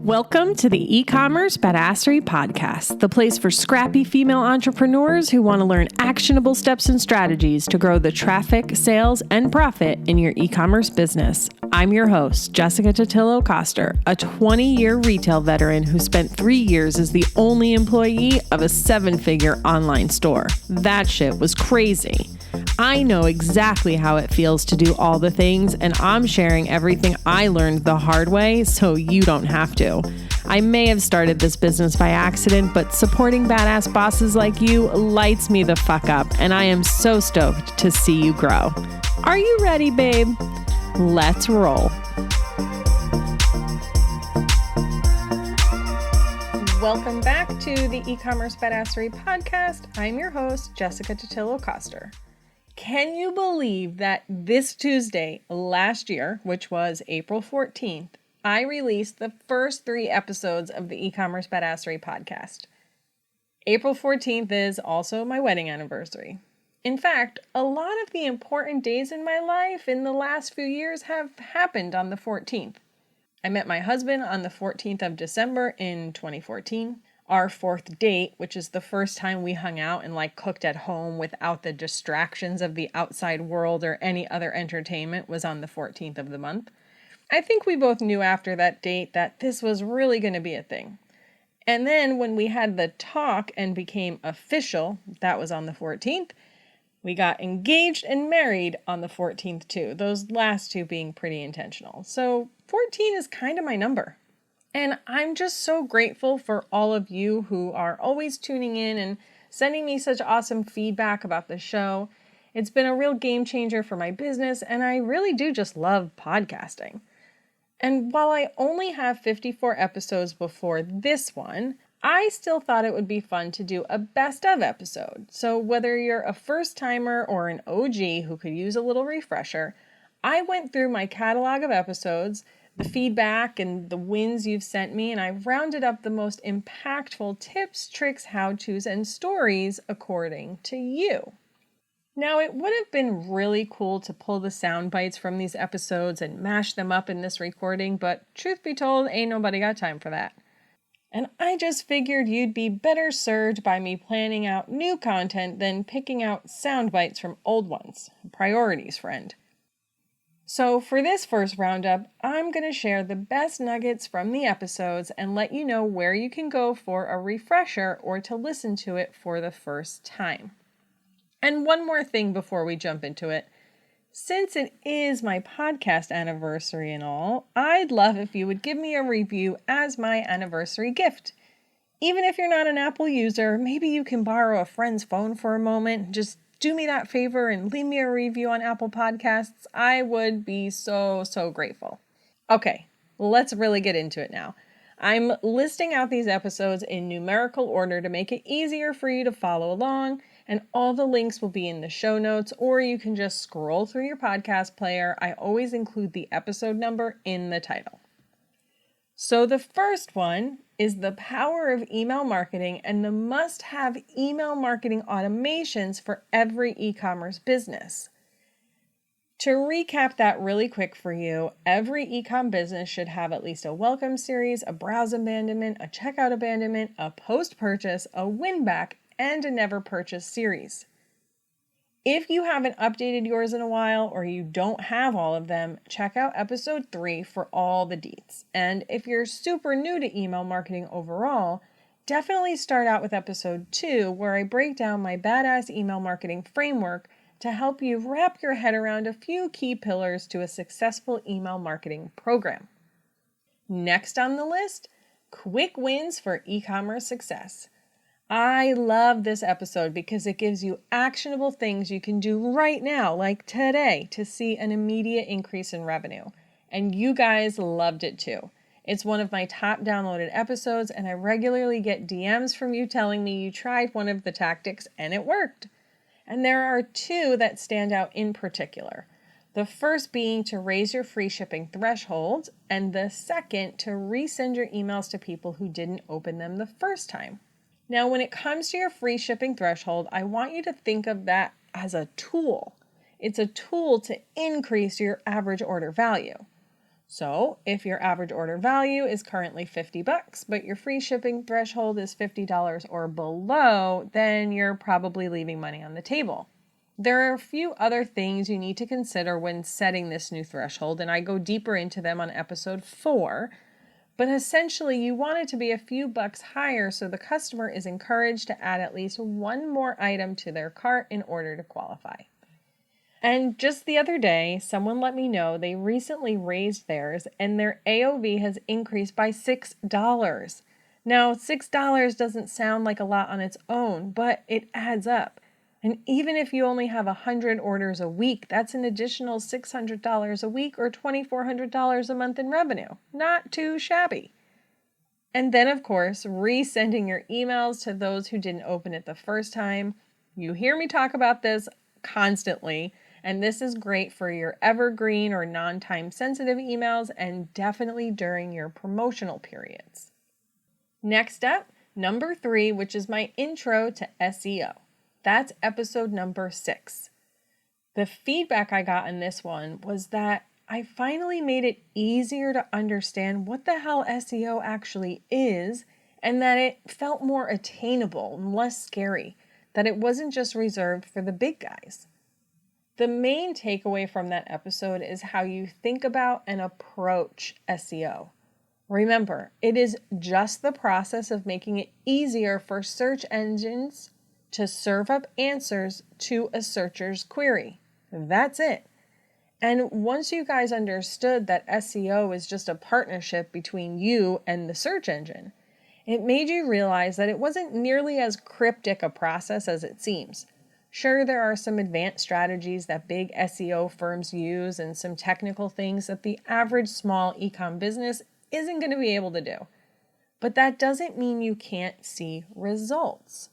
Welcome to the eCommerce Badassery podcast, the place for scrappy female entrepreneurs who want to learn actionable steps and strategies to grow the traffic, sales, and profit in your e-commerce business. I'm your host, Jessica Totillo-Coster, a 20-year retail veteran who spent 3 years as the only employee of a 7-figure online store. That shit was crazy. I know exactly how it feels to do all the things, and I'm sharing everything I learned the hard way so you don't have to. I may have started this business by accident, but supporting badass bosses like you lights me the fuck up, and I am so stoked to see you grow. Are you ready, babe? Let's roll. Welcome back to the eCommerce Badassery podcast. I'm your host, Jessica Totillo-Coster. Can you believe that this Tuesday last year, which was April 14th, I released the first 3 episodes of the eCommerce Badassery podcast? April 14th is also my wedding anniversary. In fact, a lot of the important days in my life in the last few years have happened on the 14th. I met my husband on the 14th of December in 2014. Our 4th date, which is the first time we hung out and cooked at home without the distractions of the outside world or any other entertainment, was on the 14th of the month. I think we both knew after that date that this was really going to be a thing. And then when we had the talk and became official, that was on the 14th. We got engaged and married on the 14th too, those last 2 being pretty intentional. So 14 is kind of my number. And I'm just so grateful for all of you who are always tuning in and sending me such awesome feedback about the show. It's been a real game changer for my business, and I really do just love podcasting. And while I only have 54 episodes before this one, I still thought it would be fun to do a best of episode. So whether you're a first timer or an OG who could use a little refresher, I went through my catalog of episodes, the feedback and the wins you've sent me, and I've rounded up the most impactful tips, tricks, how-tos, and stories according to you. Now, it would have been really cool to pull the sound bites from these episodes and mash them up in this recording, but truth be told, ain't nobody got time for that. And I just figured you'd be better served by me planning out new content than picking out sound bites from old ones. Priorities, friend. So for this first roundup, I'm going to share the best nuggets from the episodes and let you know where you can go for a refresher or to listen to it for the first time. And one more thing before we jump into it. Since it is my podcast anniversary and all, I'd love if you would give me a review as my anniversary gift. Even if you're not an Apple user, maybe you can borrow a friend's phone for a moment. Just do me that favor and leave me a review on Apple Podcasts. I would be so grateful. Okay, let's really get into it now. I'm listing out these episodes in numerical order to make it easier for you to follow along, and all the links will be in the show notes, or you can just scroll through your podcast player. I always include the episode number in the title. So the first one is the power of email marketing and the must-have email marketing automations for every e-commerce business. To recap that really quick for you, every e-com business should have at least a welcome series, a browse abandonment, a checkout abandonment, a post-purchase, a win-back, and a never purchase series. If you haven't updated yours in a while or you don't have all of them, check out episode 3 for all the deets. And if you're super new to email marketing overall, definitely start out with episode 2 where I break down my badass email marketing framework to help you wrap your head around a few key pillars to a successful email marketing program. Next on the list, quick wins for e-commerce success. I love this episode because it gives you actionable things you can do right now, like today, to see an immediate increase in revenue. And you guys loved it too. It's one of my top downloaded episodes, and I regularly get DMs from you telling me you tried one of the tactics and it worked. And there are 2 that stand out in particular. The first being to raise your free shipping threshold, and the second to resend your emails to people who didn't open them the first time. Now, when it comes to your free shipping threshold, I want you to think of that as a tool. It's a tool to increase your average order value. So if your average order value is currently $50, but your free shipping threshold is $50 or below, then you're probably leaving money on the table. There are a few other things you need to consider when setting this new threshold, and I go deeper into them on episode 4. But essentially, you want it to be a few bucks higher so the customer is encouraged to add at least one more item to their cart in order to qualify. And just the other day, someone let me know they recently raised theirs and their AOV has increased by $6. Now, $6 doesn't sound like a lot on its own, but it adds up. And even if you only have 100 orders a week, that's an additional $600 a week or $2,400 a month in revenue. Not too shabby. And then, of course, resending your emails to those who didn't open it the first time. You hear me talk about this constantly, and this is great for your evergreen or non-time sensitive emails and definitely during your promotional periods. Next up, number 3, which is my intro to SEO. That's episode number 6. The feedback I got in this one was that I finally made it easier to understand what the hell SEO actually is and that it felt more attainable and less scary, that it wasn't just reserved for the big guys. The main takeaway from that episode is how you think about and approach SEO. Remember, it is just the process of making it easier for search engines to serve up answers to a searcher's query. That's it. And once you guys understood that SEO is just a partnership between you and the search engine, it made you realize that it wasn't nearly as cryptic a process as it seems. Sure, there are some advanced strategies that big SEO firms use and some technical things that the average small e-com business isn't going to be able to do. But that doesn't mean you can't see results.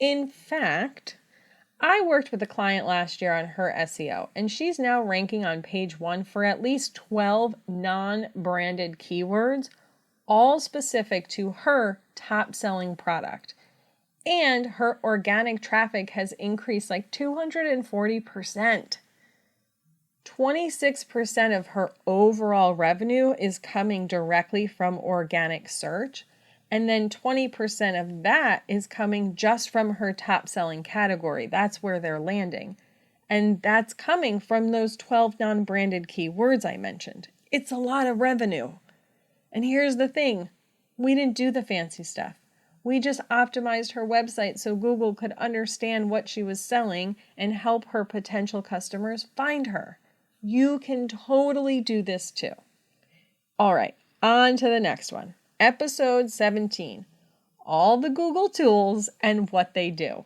In fact, I worked with a client last year on her SEO, and she's now ranking on page 1 for at least 12 non-branded keywords, all specific to her top-selling product. And her organic traffic has increased like 240%. 26% of her overall revenue is coming directly from organic search, and then 20% of that is coming just from her top selling category. That's where they're landing. And that's coming from those 12 non-branded keywords I mentioned. It's a lot of revenue. And here's the thing, we didn't do the fancy stuff. We just optimized her website so Google could understand what she was selling and help her potential customers find her. You can totally do this too. All right, on to the next one. Episode 17, all the Google tools and what they do.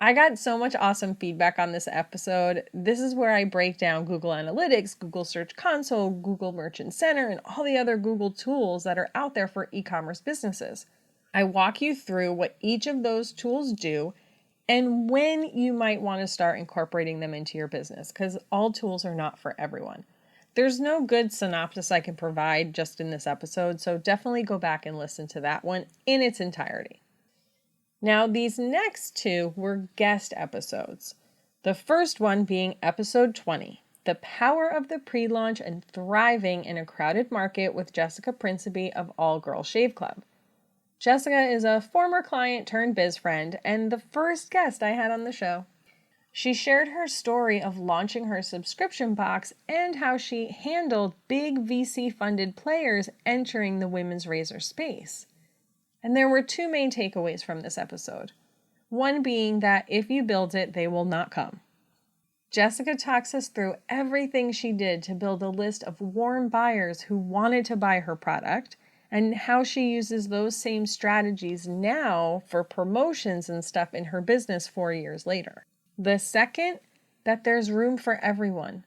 I got so much awesome feedback on this episode. This is where I break down Google Analytics, Google Search Console, Google Merchant Center, and all the other Google tools that are out there for e-commerce businesses. I walk you through what each of those tools do and when you might want to start incorporating them into your business, because all tools are not for everyone. There's no good synopsis I can provide just in this episode, so definitely go back and listen to that one in its entirety. Now, these next 2 were guest episodes. The first one being episode 20, The Power of the Pre-Launch and Thriving in a Crowded Market with Jessica Principe of All Girl Shave Club. Jessica is a former client turned biz friend and the first guest I had on the show. She shared her story of launching her subscription box and how she handled big VC-funded players entering the women's razor space. And there were 2 main takeaways from this episode. One being that if you build it, they will not come. Jessica talks us through everything she did to build a list of warm buyers who wanted to buy her product, and how she uses those same strategies now for promotions and stuff in her business 4 years later. The second, that there's room for everyone.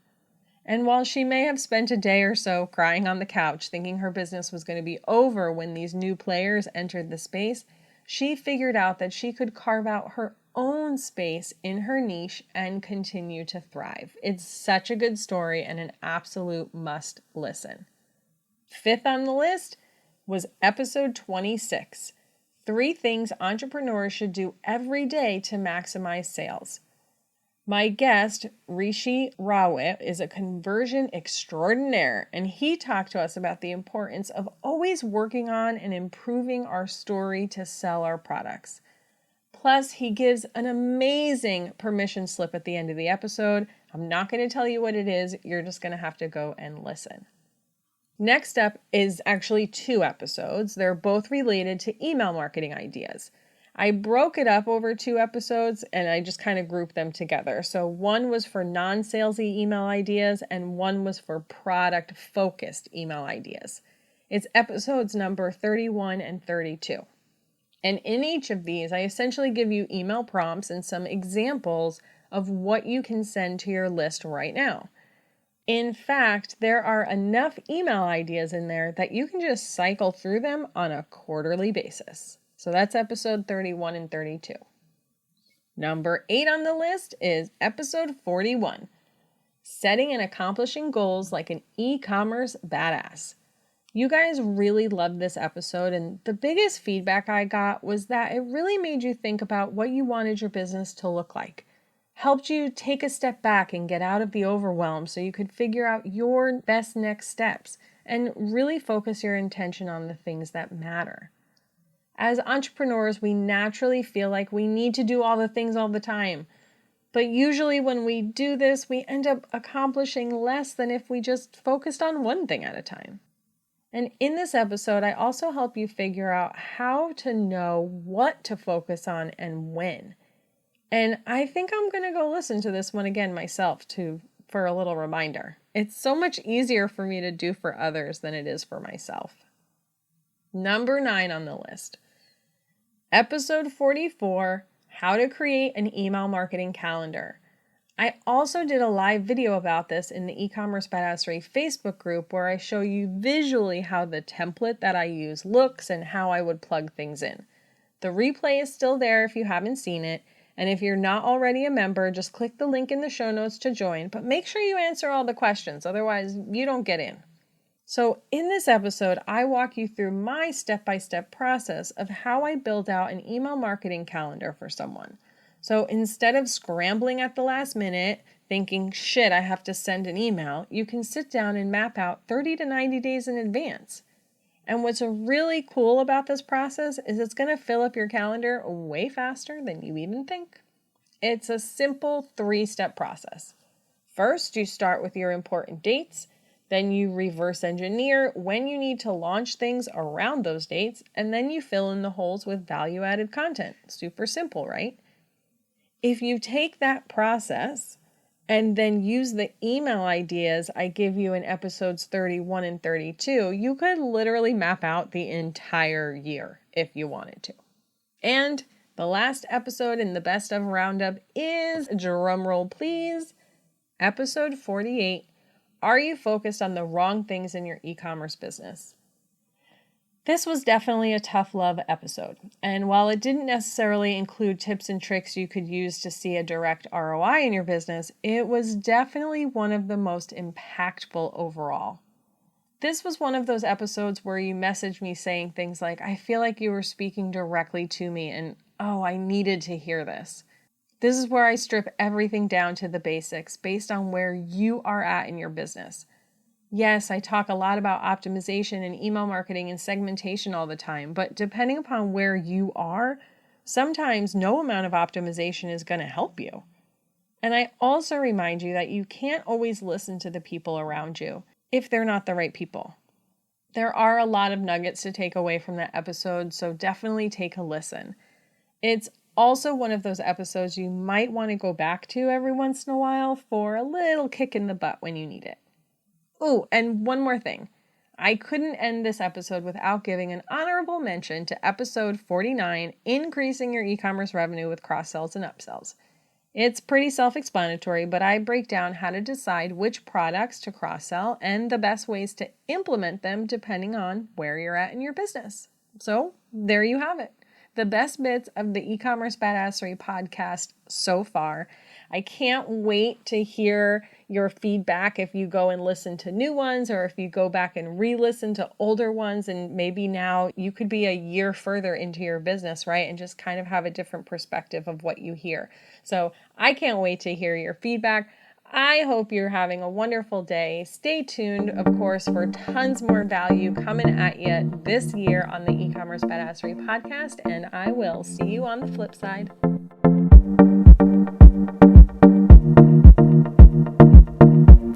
And while she may have spent a day or so crying on the couch thinking her business was going to be over when these new players entered the space, she figured out that she could carve out her own space in her niche and continue to thrive. It's such a good story and an absolute must listen. 5th on the list was episode 26, 3 things entrepreneurs should do every day to maximize sales. My guest, Rishi Rawit, is a conversion extraordinaire, and he talked to us about the importance of always working on and improving our story to sell our products. Plus, he gives an amazing permission slip at the end of the episode. I'm not going to tell you what it is. You're just going to have to go and listen. Next up is actually 2 episodes. They're both related to email marketing ideas. I broke it up over 2 episodes and I just kind of grouped them together. So one was for non-salesy email ideas and one was for product-focused email ideas. It's episodes number 31 and 32. And in each of these, I essentially give you email prompts and some examples of what you can send to your list right now. In fact, there are enough email ideas in there that you can just cycle through them on a quarterly basis. So that's episode 31 and 32. Number 8 on the list is episode 41, Setting and Accomplishing Goals Like an E-Commerce Badass. You guys really loved this episode, and the biggest feedback I got was that it really made you think about what you wanted your business to look like. Helped you take a step back and get out of the overwhelm so you could figure out your best next steps and really focus your intention on the things that matter. As entrepreneurs, we naturally feel like we need to do all the things all the time. But usually when we do this, we end up accomplishing less than if we just focused on one thing at a time. And in this episode, I also help you figure out how to know what to focus on and when. And I think I'm going to go listen to this one again myself for a little reminder. It's so much easier for me to do for others than it is for myself. Number 9 on the list. Episode 44, How to Create an Email Marketing Calendar. I also did a live video about this in the eCommerce Badassery Facebook group where I show you visually how the template that I use looks and how I would plug things in. The replay is still there if you haven't seen it, and if you're not already a member, just click the link in the show notes to join, but make sure you answer all the questions, otherwise you don't get in. So in this episode, I walk you through my step-by-step process of how I build out an email marketing calendar for someone. So instead of scrambling at the last minute, thinking, shit, I have to send an email, you can sit down and map out 30 to 90 days in advance. And what's really cool about this process is it's going to fill up your calendar way faster than you even think. It's a simple 3-step process. First, you start with your important dates. Then you reverse engineer when you need to launch things around those dates. And then you fill in the holes with value-added content. Super simple, right? If you take that process and then use the email ideas I give you in episodes 31 and 32, you could literally map out the entire year if you wanted to. And the last episode in the Best of Roundup is, drumroll please, episode 48, Are You Focused on the Wrong Things in Your E-Commerce Business? This was definitely a tough love episode, and while it didn't necessarily include tips and tricks you could use to see a direct ROI in your business, it was definitely one of the most impactful overall. This was one of those episodes where you messaged me saying things like, I feel like you were speaking directly to me, and oh, I needed to hear this. This is where I strip everything down to the basics based on where you are at in your business. Yes, I talk a lot about optimization and email marketing and segmentation all the time, but depending upon where you are, sometimes no amount of optimization is going to help you. And I also remind you that you can't always listen to the people around you if they're not the right people. There are a lot of nuggets to take away from that episode, so definitely take a listen. It's also one of those episodes you might want to go back to every once in a while for a little kick in the butt when you need it. Oh, and one more thing. I couldn't end this episode without giving an honorable mention to episode 49, Increasing Your E-Commerce Revenue with Cross-Sells and Upsells. It's pretty self-explanatory, but I break down how to decide which products to cross-sell and the best ways to implement them depending on where you're at in your business. So there you have it. The best bits of the eCommerce Badassery podcast so far. I can't wait to hear your feedback if you go and listen to new ones, or if you go back and re-listen to older ones, and maybe now you could be a year further into your business, right? And just kind of have a different perspective of what you hear. So I can't wait to hear your feedback. I hope you're having a wonderful day. Stay tuned, of course, for tons more value coming at you this year on the eCommerce Badassery podcast, and I will see you on the flip side.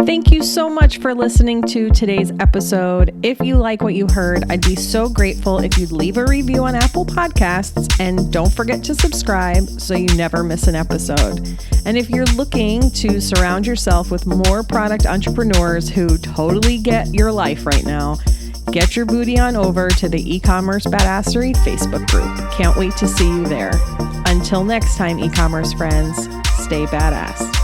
Thank you so much for listening to today's episode. If you like what you heard, I'd be so grateful if you'd leave a review on Apple Podcasts, and don't forget to subscribe so you never miss an episode. And if you're looking to surround yourself with more product entrepreneurs who totally get your life right now, get your booty on over to the eCommerce Badassery Facebook group. Can't wait to see you there. Until next time, e-commerce friends, stay badass.